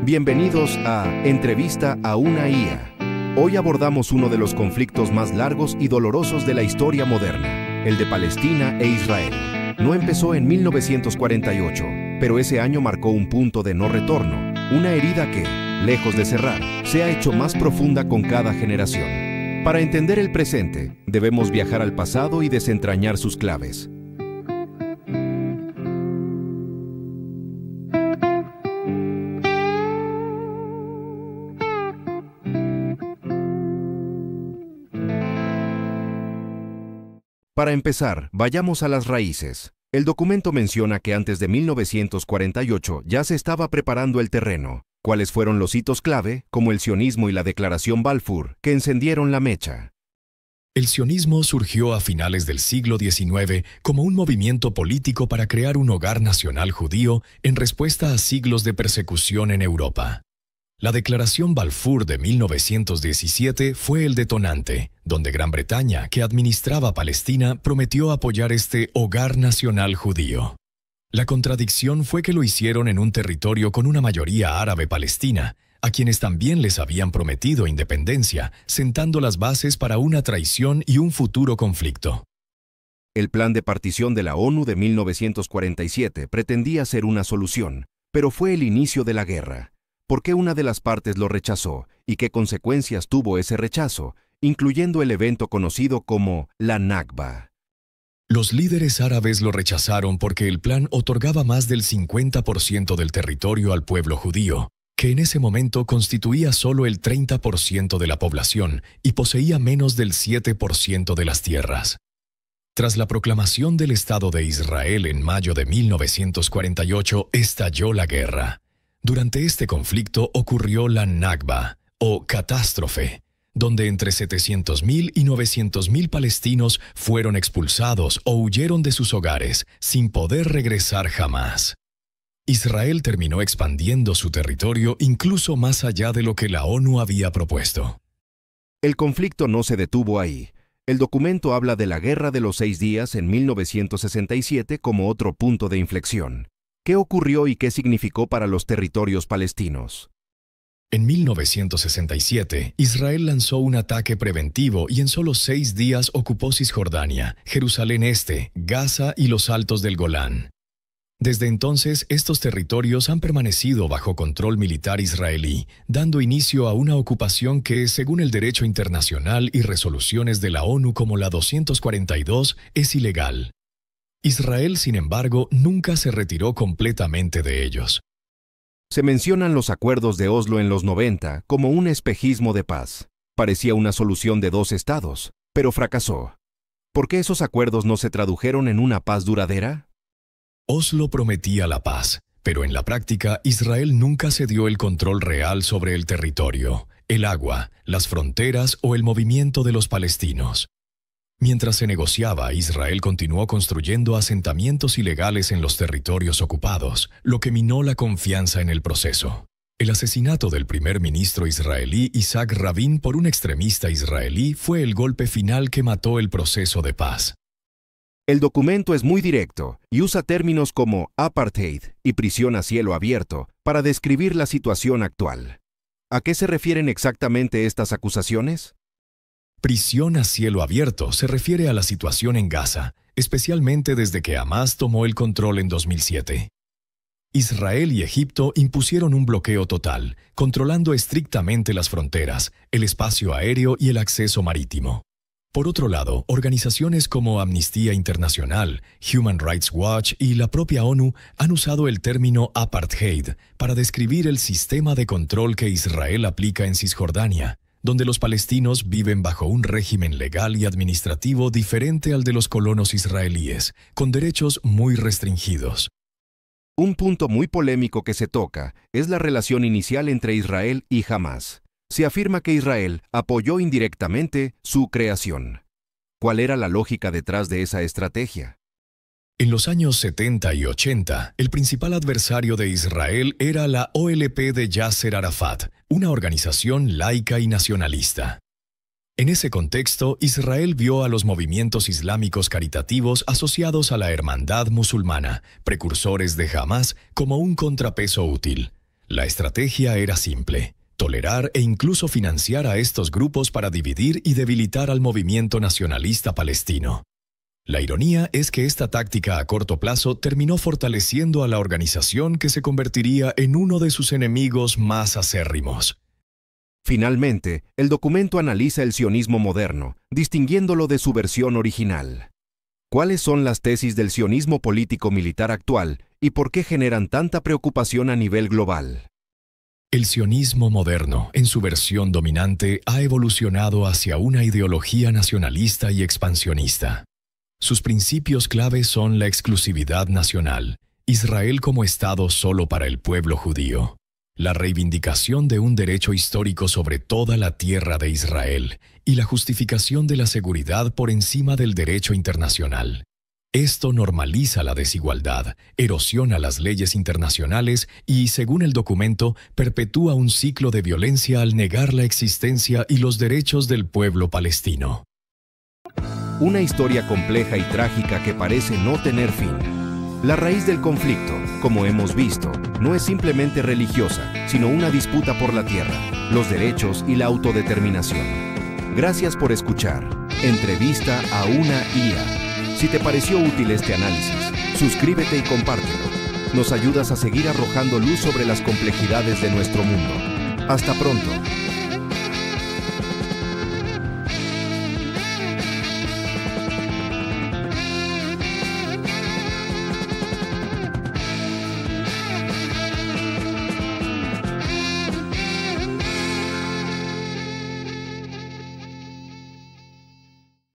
Bienvenidos a Entrevista a una IA. Hoy abordamos uno de los conflictos más largos y dolorosos de la historia moderna, el de Palestina e Israel. No empezó en 1948, pero ese año marcó un punto de no retorno, una herida que, lejos de cerrar, se ha hecho más profunda con cada generación. Para entender el presente, debemos viajar al pasado y desentrañar sus claves. Para empezar, vayamos a las raíces. El documento menciona que antes de 1948 ya se estaba preparando el terreno. ¿Cuáles fueron los hitos clave, como el sionismo y la Declaración Balfour, que encendieron la mecha? El sionismo surgió a finales del siglo XIX como un movimiento político para crear un hogar nacional judío en respuesta a siglos de persecución en Europa. La Declaración Balfour de 1917 fue el detonante, donde Gran Bretaña, que administraba Palestina, prometió apoyar este hogar nacional judío. La contradicción fue que lo hicieron en un territorio con una mayoría árabe palestina, a quienes también les habían prometido independencia, sentando las bases para una traición y un futuro conflicto. El plan de partición de la ONU de 1947 pretendía ser una solución, pero fue el inicio de la guerra. ¿Por qué una de las partes lo rechazó y qué consecuencias tuvo ese rechazo, incluyendo el evento conocido como la Nakba? Los líderes árabes lo rechazaron porque el plan otorgaba más del 50% del territorio al pueblo judío, que en ese momento constituía solo el 30% de la población y poseía menos del 7% de las tierras. Tras la proclamación del Estado de Israel en mayo de 1948, estalló la guerra. Durante este conflicto ocurrió la Nakba, o catástrofe, donde entre 700.000 y 900.000 palestinos fueron expulsados o huyeron de sus hogares, sin poder regresar jamás. Israel terminó expandiendo su territorio incluso más allá de lo que la ONU había propuesto. El conflicto no se detuvo ahí. El documento habla de la Guerra de los 6 días en 1967 como otro punto de inflexión. ¿Qué ocurrió y qué significó para los territorios palestinos? En 1967, Israel lanzó un ataque preventivo y en solo 6 días ocupó Cisjordania, Jerusalén Este, Gaza y los Altos del Golán. Desde entonces, estos territorios han permanecido bajo control militar israelí, dando inicio a una ocupación que, según el derecho internacional y resoluciones de la ONU como la 242, es ilegal. Israel, sin embargo, nunca se retiró completamente de ellos. Se mencionan los acuerdos de Oslo en los 90 como un espejismo de paz. Parecía una solución de 2 estados, pero fracasó. ¿Por qué esos acuerdos no se tradujeron en una paz duradera? Oslo prometía la paz, pero en la práctica Israel nunca se dio el control real sobre el territorio, el agua, las fronteras o el movimiento de los palestinos. Mientras se negociaba, Israel continuó construyendo asentamientos ilegales en los territorios ocupados, lo que minó la confianza en el proceso. El asesinato del primer ministro israelí Isaac Rabin por un extremista israelí fue el golpe final que mató el proceso de paz. El documento es muy directo y usa términos como apartheid y prisión a cielo abierto para describir la situación actual. ¿A qué se refieren exactamente estas acusaciones? Prisión a cielo abierto se refiere a la situación en Gaza, especialmente desde que Hamás tomó el control en 2007. Israel y Egipto impusieron un bloqueo total, controlando estrictamente las fronteras, el espacio aéreo y el acceso marítimo. Por otro lado, organizaciones como Amnistía Internacional, Human Rights Watch y la propia ONU han usado el término apartheid para describir el sistema de control que Israel aplica en Cisjordania, donde los palestinos viven bajo un régimen legal y administrativo diferente al de los colonos israelíes, con derechos muy restringidos. Un punto muy polémico que se toca es la relación inicial entre Israel y Hamás. Se afirma que Israel apoyó indirectamente su creación. ¿Cuál era la lógica detrás de esa estrategia? En los años 70 y 80, el principal adversario de Israel era la OLP de Yasser Arafat, una organización laica y nacionalista. En ese contexto, Israel vio a los movimientos islámicos caritativos asociados a la hermandad musulmana, precursores de Hamás, como un contrapeso útil. La estrategia era simple: tolerar e incluso financiar a estos grupos para dividir y debilitar al movimiento nacionalista palestino. La ironía es que esta táctica a corto plazo terminó fortaleciendo a la organización, que se convertiría en uno de sus enemigos más acérrimos. Finalmente, el documento analiza el sionismo moderno, distinguiéndolo de su versión original. ¿Cuáles son las tesis del sionismo político-militar actual y por qué generan tanta preocupación a nivel global? El sionismo moderno, en su versión dominante, ha evolucionado hacia una ideología nacionalista y expansionista. Sus principios clave son la exclusividad nacional, Israel como Estado solo para el pueblo judío, la reivindicación de un derecho histórico sobre toda la tierra de Israel y la justificación de la seguridad por encima del derecho internacional. Esto normaliza la desigualdad, erosiona las leyes internacionales y, según el documento, perpetúa un ciclo de violencia al negar la existencia y los derechos del pueblo palestino. Una historia compleja y trágica que parece no tener fin. La raíz del conflicto, como hemos visto, no es simplemente religiosa, sino una disputa por la tierra, los derechos y la autodeterminación. Gracias por escuchar. Entrevista a una IA. Si te pareció útil este análisis, suscríbete y compártelo. Nos ayudas a seguir arrojando luz sobre las complejidades de nuestro mundo. Hasta pronto.